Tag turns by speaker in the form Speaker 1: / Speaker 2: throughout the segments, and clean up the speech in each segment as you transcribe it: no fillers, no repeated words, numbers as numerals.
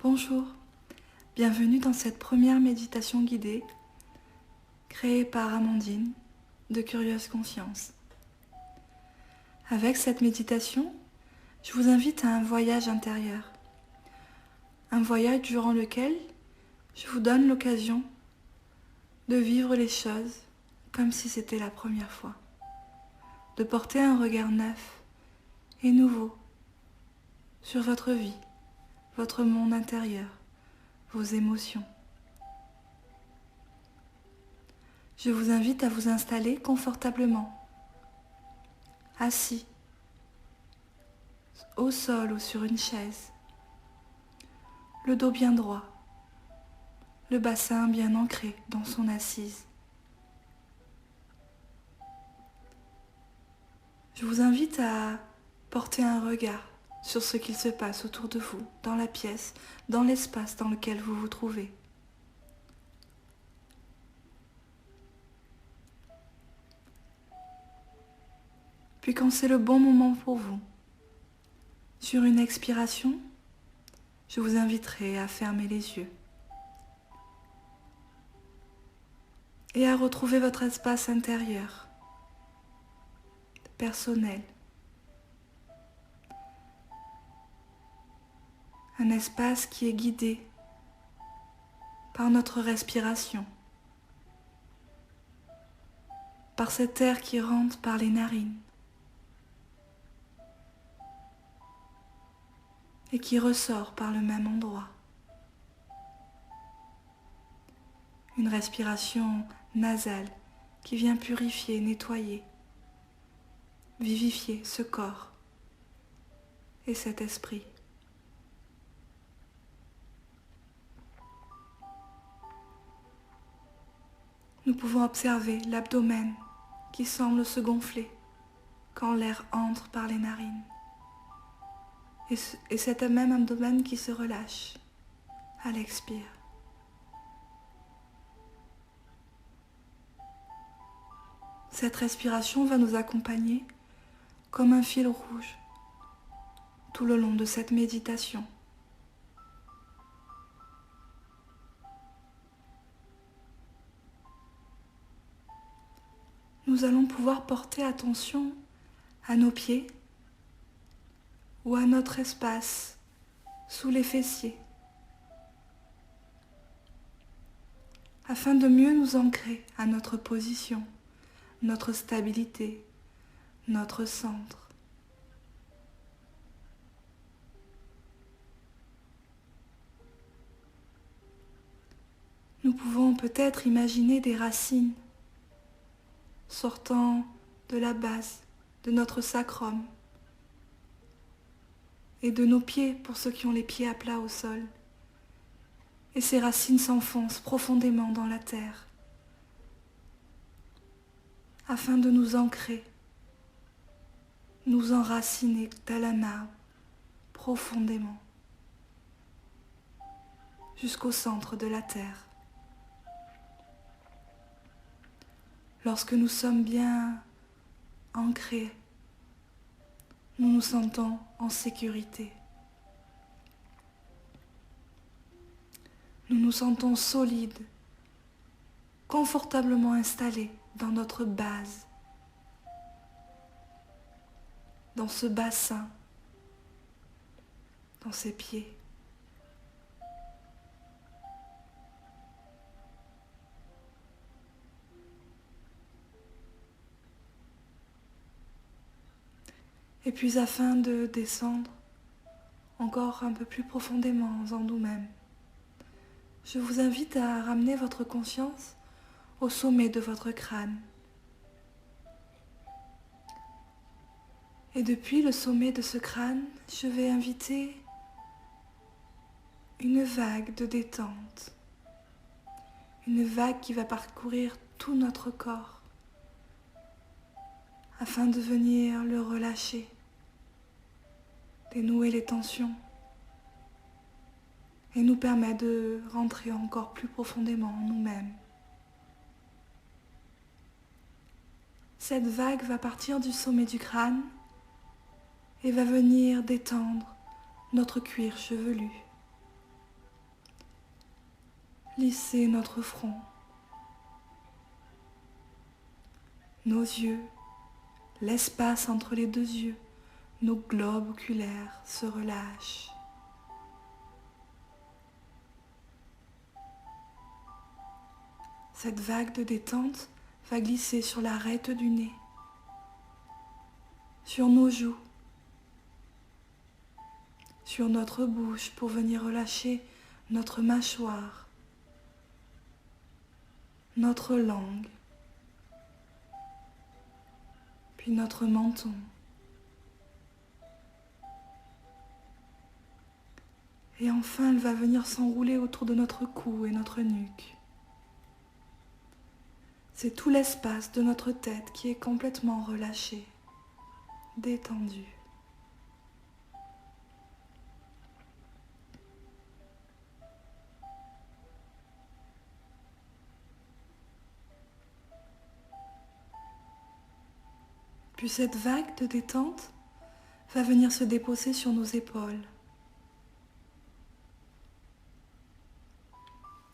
Speaker 1: Bonjour, bienvenue dans cette première méditation guidée créée par Amandine de Curieuse Conscience. Avec cette méditation, je vous invite à un voyage intérieur. Un voyage durant lequel je vous donne l'occasion de vivre les choses comme si c'était la première fois. De porter un regard neuf et nouveau sur votre vie, votre monde intérieur, vos émotions. Je vous invite à vous installer confortablement, assis, au sol ou sur une chaise, le dos bien droit, le bassin bien ancré dans son assise. Je vous invite à porter un regard sur ce qu'il se passe autour de vous, dans la pièce, dans l'espace dans lequel vous vous trouvez. Puis quand c'est le bon moment pour vous, sur une expiration, je vous inviterai à fermer les yeux et à retrouver votre espace intérieur, personnel. Un espace qui est guidé par notre respiration, par cet air qui rentre par les narines et qui ressort par le même endroit. Une respiration nasale qui vient purifier, nettoyer, vivifier ce corps et cet esprit. Nous pouvons observer l'abdomen qui semble se gonfler quand l'air entre par les narines. Et cet même abdomen qui se relâche à l'expire. Cette respiration va nous accompagner comme un fil rouge tout le long de cette méditation. Nous allons pouvoir porter attention à nos pieds ou à notre espace sous les fessiers, afin de mieux nous ancrer à notre position, notre stabilité, notre centre. Nous pouvons peut-être imaginer des racines sortant de la base de notre sacrum et de nos pieds pour ceux qui ont les pieds à plat au sol. Et ces racines s'enfoncent profondément dans la terre afin de nous ancrer, nous enraciner tel un arbre profondément jusqu'au centre de la terre. Lorsque nous sommes bien ancrés, nous nous sentons en sécurité. Nous nous sentons solides, confortablement installés dans notre base, dans ce bassin, dans ses pieds. Et puis afin de descendre encore un peu plus profondément en nous-mêmes, je vous invite à ramener votre conscience au sommet de votre crâne. Et depuis le sommet de ce crâne, je vais inviter une vague de détente, une vague qui va parcourir tout notre corps afin de venir le relâcher, dénouer les tensions et nous permet de rentrer encore plus profondément en nous-mêmes. Cette vague va partir du sommet du crâne et va venir détendre notre cuir chevelu, lisser notre front, nos yeux, l'espace entre les deux yeux, nos globes oculaires se relâchent. Cette vague de détente va glisser sur l'arête du nez, sur nos joues, sur notre bouche pour venir relâcher notre mâchoire, notre langue, puis notre menton. Et enfin, elle va venir s'enrouler autour de notre cou et notre nuque. C'est tout l'espace de notre tête qui est complètement relâché, détendu. Puis cette vague de détente va venir se déposer sur nos épaules.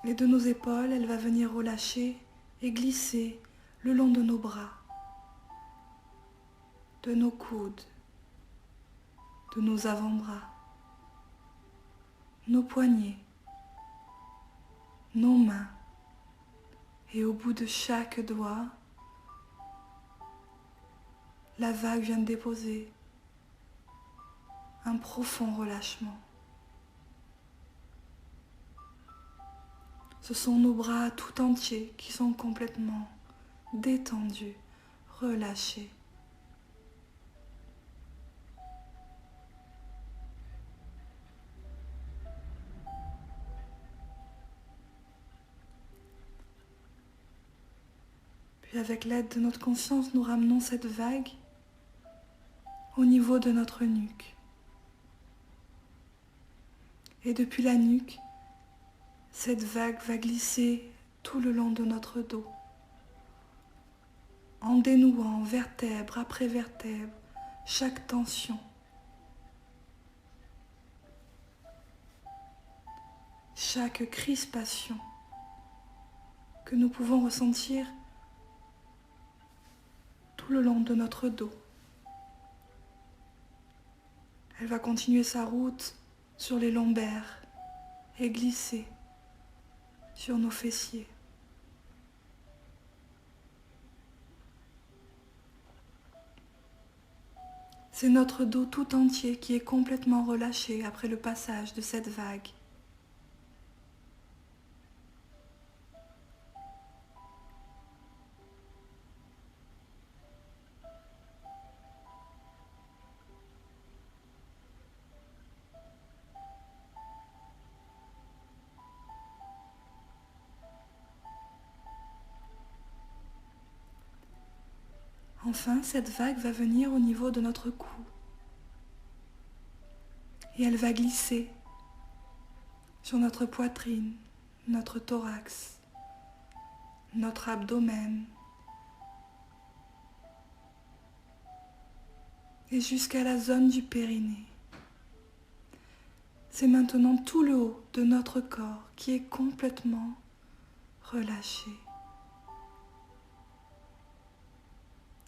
Speaker 1: Et de nos épaules, elle va venir relâcher et glisser le long de nos bras, de nos coudes, de nos avant-bras, nos poignets, nos mains, et au bout de chaque doigt, la vague vient de déposer un profond relâchement. Ce sont nos bras tout entiers qui sont complètement détendus, relâchés. Puis avec l'aide de notre conscience, nous ramenons cette vague au niveau de notre nuque. Et depuis la nuque, cette vague va glisser tout le long de notre dos, en dénouant vertèbre après vertèbre chaque tension, chaque crispation que nous pouvons ressentir tout le long de notre dos. Elle va continuer sa route sur les lombaires et glisser sur nos fessiers. C'est notre dos tout entier qui est complètement relâché après le passage de cette vague. Enfin, cette vague va venir au niveau de notre cou et elle va glisser sur notre poitrine, notre thorax, notre abdomen et jusqu'à la zone du périnée. C'est maintenant tout le haut de notre corps qui est complètement relâché,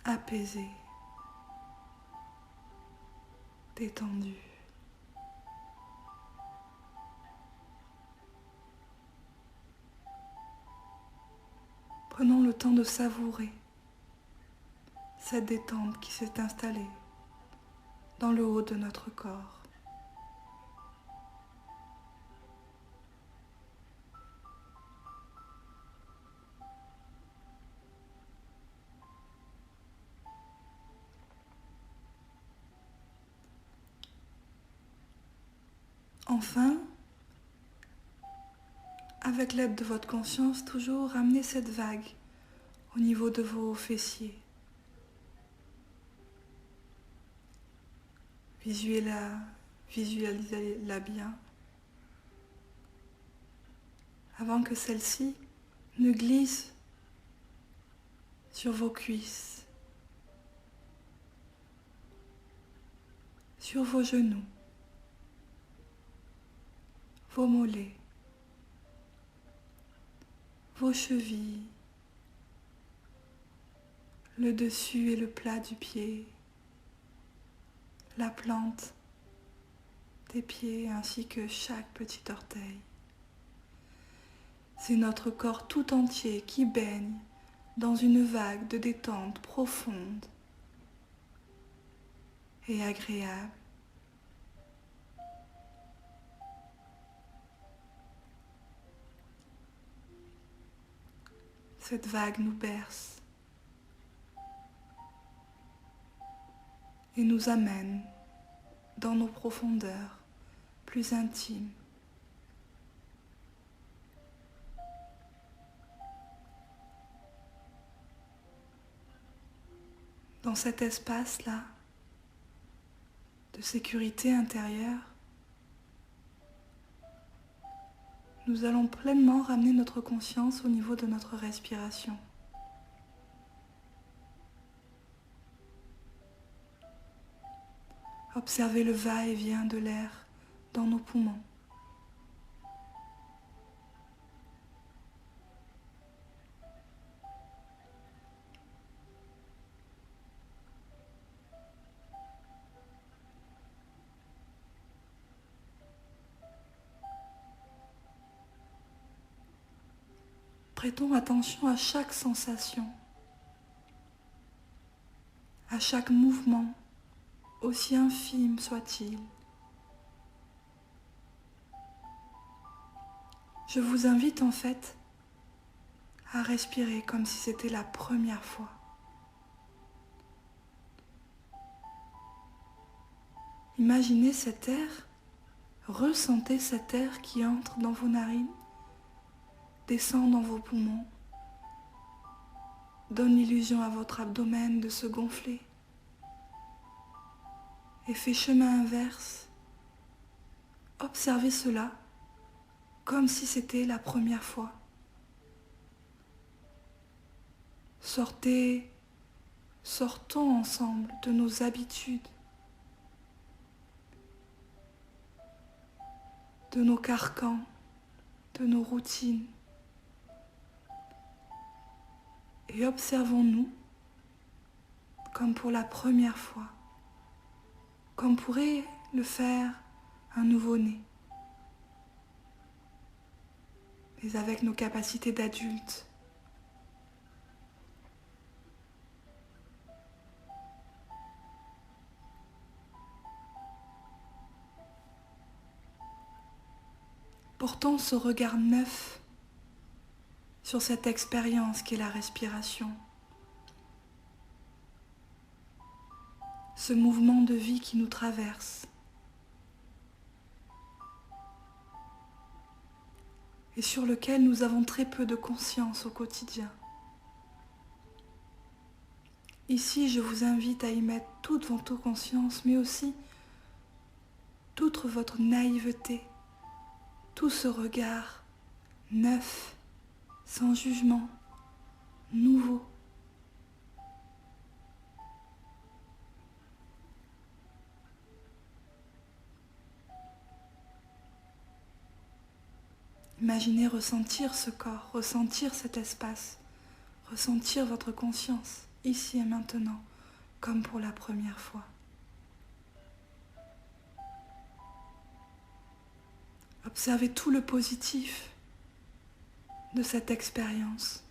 Speaker 1: apaisé, détendu. Prenons le temps de savourer cette détente qui s'est installée dans le haut de notre corps. Enfin, avec l'aide de votre conscience, toujours ramenez cette vague au niveau de vos fessiers. Visualisez-la bien avant que celle-ci ne glisse sur vos cuisses, sur vos genoux, vos mollets, vos chevilles, le dessus et le plat du pied, la plante des pieds ainsi que chaque petit orteil. C'est notre corps tout entier qui baigne dans une vague de détente profonde et agréable. Cette vague nous berce et nous amène dans nos profondeurs plus intimes. Dans cet espace-là de sécurité intérieure, nous allons pleinement ramener notre conscience au niveau de notre respiration. Observez le va-et-vient de l'air dans nos poumons. Prêtons attention à chaque sensation, à chaque mouvement, aussi infime soit-il. Je vous invite en fait à respirer comme si c'était la première fois. Imaginez cet air, ressentez cet air qui entre dans vos narines, descend dans vos poumons, donne l'illusion à votre abdomen de se gonfler et fait chemin inverse. Observez cela comme si c'était la première fois. Sortons ensemble de nos habitudes, de nos carcans, de nos routines. Et observons-nous comme pour la première fois, comme pourrait le faire un nouveau-né, mais avec nos capacités d'adulte. Portons ce regard neuf sur cette expérience qu'est la respiration, ce mouvement de vie qui nous traverse et sur lequel nous avons très peu de conscience au quotidien. Ici, je vous invite à y mettre toute votre conscience, mais aussi toute votre naïveté, tout ce regard neuf, sans jugement, nouveau. Imaginez ressentir ce corps, ressentir cet espace, ressentir votre conscience, ici et maintenant, comme pour la première fois. Observez tout le positif de cette expérience.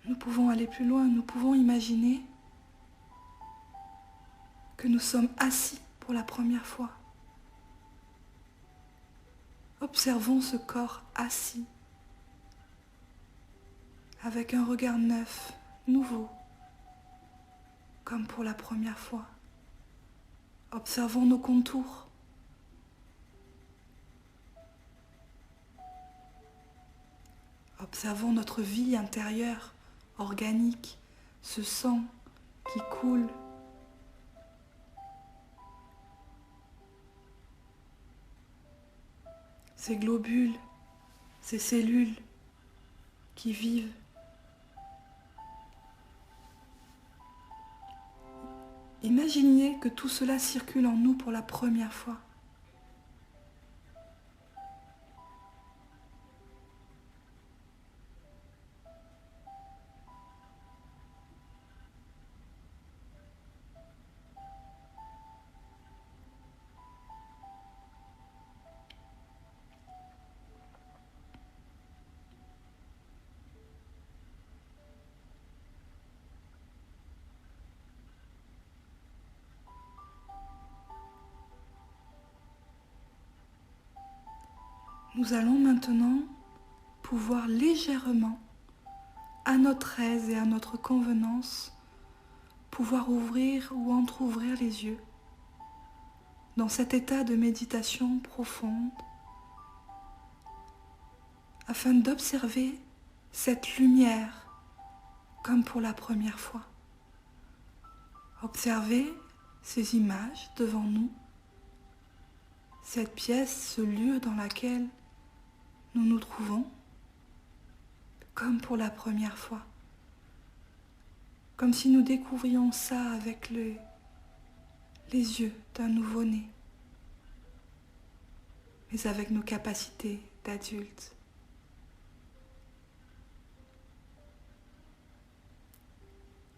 Speaker 1: Nous pouvons aller plus loin, nous pouvons imaginer que nous sommes assis pour la première fois. Observons ce corps assis, avec un regard neuf, nouveau, comme pour la première fois. Observons nos contours. Observons notre vie intérieure, organique, ce sang qui coule. Ces globules, ces cellules qui vivent. Imaginez que tout cela circule en nous pour la première fois. Nous allons maintenant pouvoir légèrement, à notre aise et à notre convenance, pouvoir ouvrir ou entr'ouvrir les yeux dans cet état de méditation profonde afin d'observer cette lumière comme pour la première fois. Observer ces images devant nous, cette pièce, ce lieu dans lequel nous nous trouvons comme pour la première fois. Comme si nous découvrions ça avec les yeux d'un nouveau-né, mais avec nos capacités d'adultes.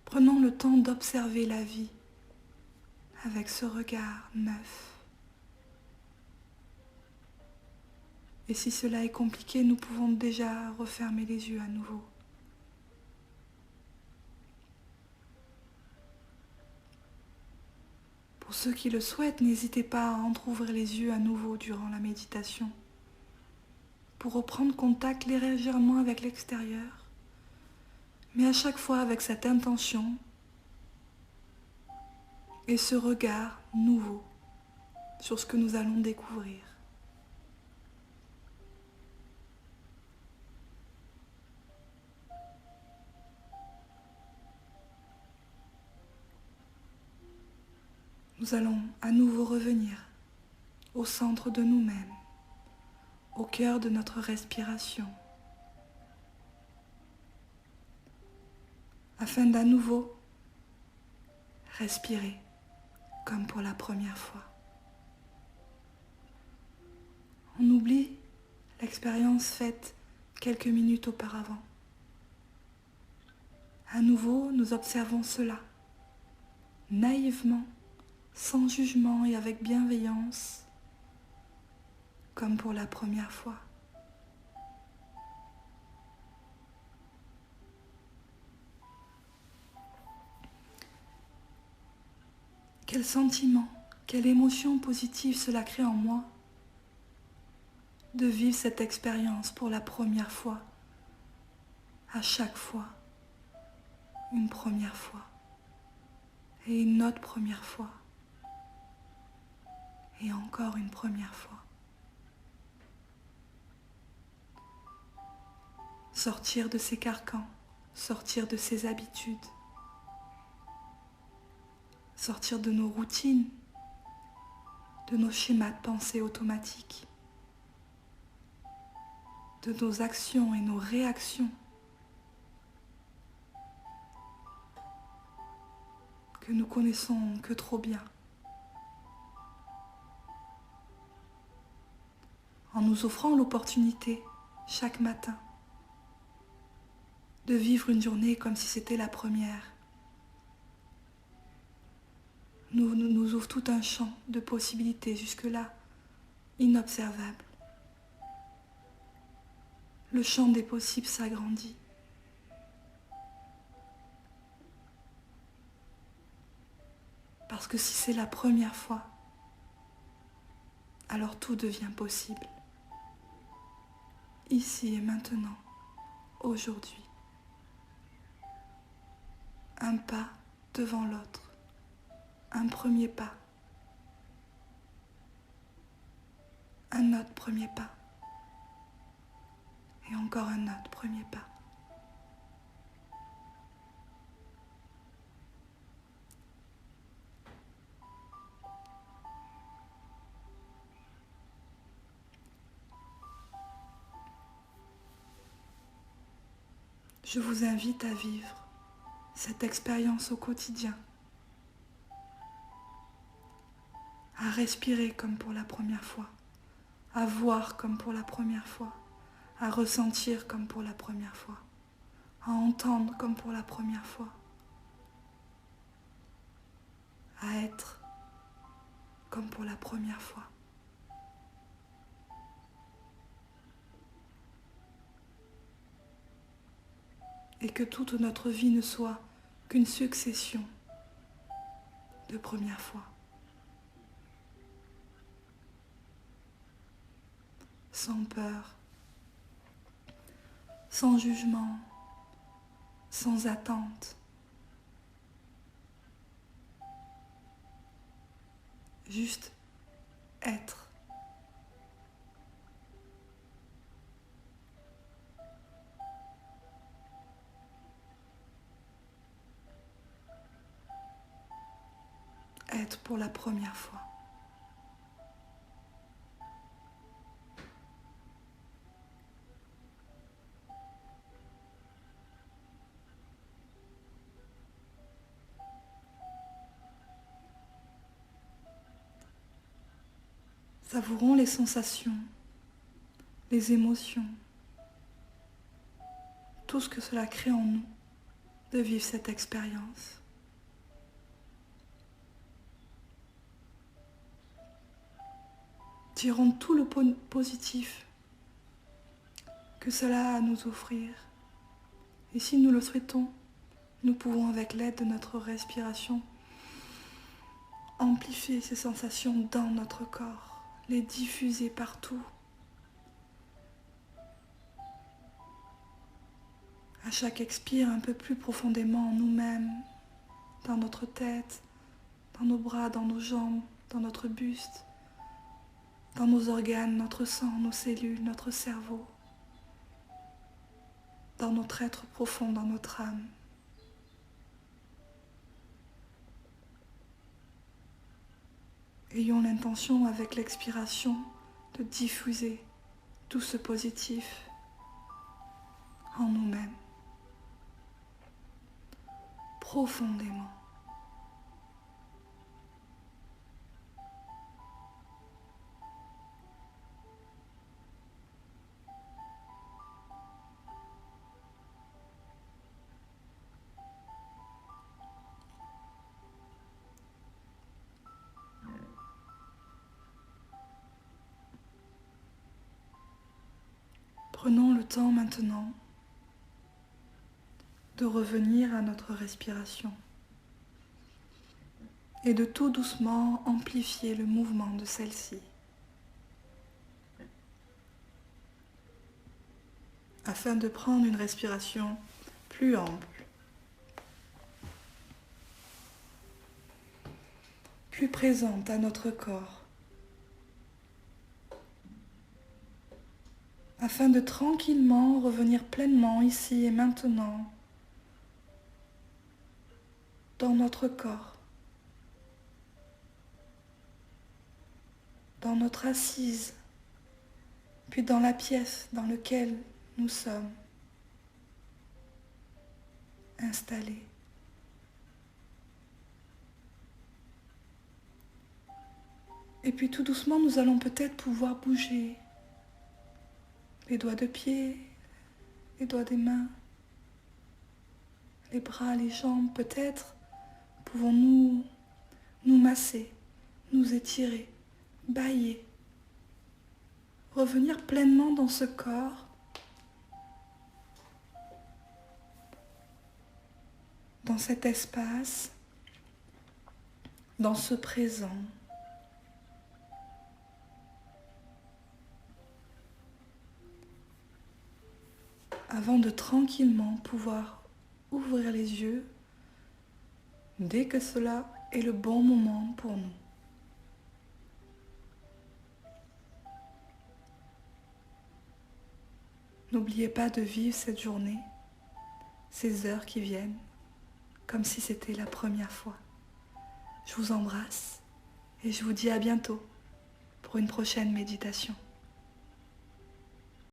Speaker 1: Prenons le temps d'observer la vie avec ce regard neuf. Et si cela est compliqué, nous pouvons déjà refermer les yeux à nouveau. Pour ceux qui le souhaitent, n'hésitez pas à entrouvrir les yeux à nouveau durant la méditation pour reprendre contact légèrement avec l'extérieur, mais à chaque fois avec cette intention et ce regard nouveau sur ce que nous allons découvrir. Nous allons à nouveau revenir au centre de nous-mêmes, au cœur de notre respiration, afin d'à nouveau respirer comme pour la première fois. On oublie l'expérience faite quelques minutes auparavant. À nouveau, nous observons cela, naïvement, sans jugement et avec bienveillance, comme pour la première fois. Quel sentiment, quelle émotion positive cela crée en moi de vivre cette expérience pour la première fois, à chaque fois, une première fois, et une autre première fois, et encore une première fois. Sortir de ces carcans, sortir de ces habitudes, sortir de nos routines, de nos schémas de pensée automatiques, de nos actions et nos réactions que nous connaissons que trop bien. En nous offrant l'opportunité, chaque matin, de vivre une journée comme si c'était la première, nous ouvre tout un champ de possibilités jusque-là inobservables. Le champ des possibles s'agrandit. Parce que si c'est la première fois, alors tout devient possible. Ici et maintenant, aujourd'hui. Un pas devant l'autre, un premier pas, un autre premier pas, et encore un autre premier pas. Je vous invite à vivre cette expérience au quotidien, à respirer comme pour la première fois, à voir comme pour la première fois, à ressentir comme pour la première fois, à entendre comme pour la première fois, à être comme pour la première fois. Et que toute notre vie ne soit qu'une succession de premières fois. Sans peur, sans jugement, sans attente. Juste être. Être pour la première fois. Savourons les sensations, les émotions, tout ce que cela crée en nous de vivre cette expérience. Tirons tout le positif que cela a à nous offrir. Et si nous le souhaitons, nous pouvons, avec l'aide de notre respiration, amplifier ces sensations dans notre corps, les diffuser partout. À chaque expire, un peu plus profondément en nous-mêmes, dans notre tête, dans nos bras, dans nos jambes, dans notre buste, dans nos organes, notre sang, nos cellules, notre cerveau, dans notre être profond, dans notre âme. Ayons l'intention, avec l'expiration, de diffuser tout ce positif en nous-mêmes, profondément. Prenons le temps maintenant de revenir à notre respiration et de tout doucement amplifier le mouvement de celle-ci, afin de prendre une respiration plus ample, plus présente à notre corps, afin de tranquillement revenir pleinement ici et maintenant dans notre corps, dans notre assise, puis dans la pièce dans laquelle nous sommes installés. Et puis tout doucement, nous allons peut-être pouvoir bouger les doigts de pied, les doigts des mains, les bras, les jambes. Peut-être pouvons-nous nous masser, nous étirer, bâiller, revenir pleinement dans ce corps, dans cet espace, dans ce présent. Avant de tranquillement pouvoir ouvrir les yeux dès que cela est le bon moment pour nous. N'oubliez pas de vivre cette journée, ces heures qui viennent, comme si c'était la première fois. Je vous embrasse et je vous dis à bientôt pour une prochaine méditation.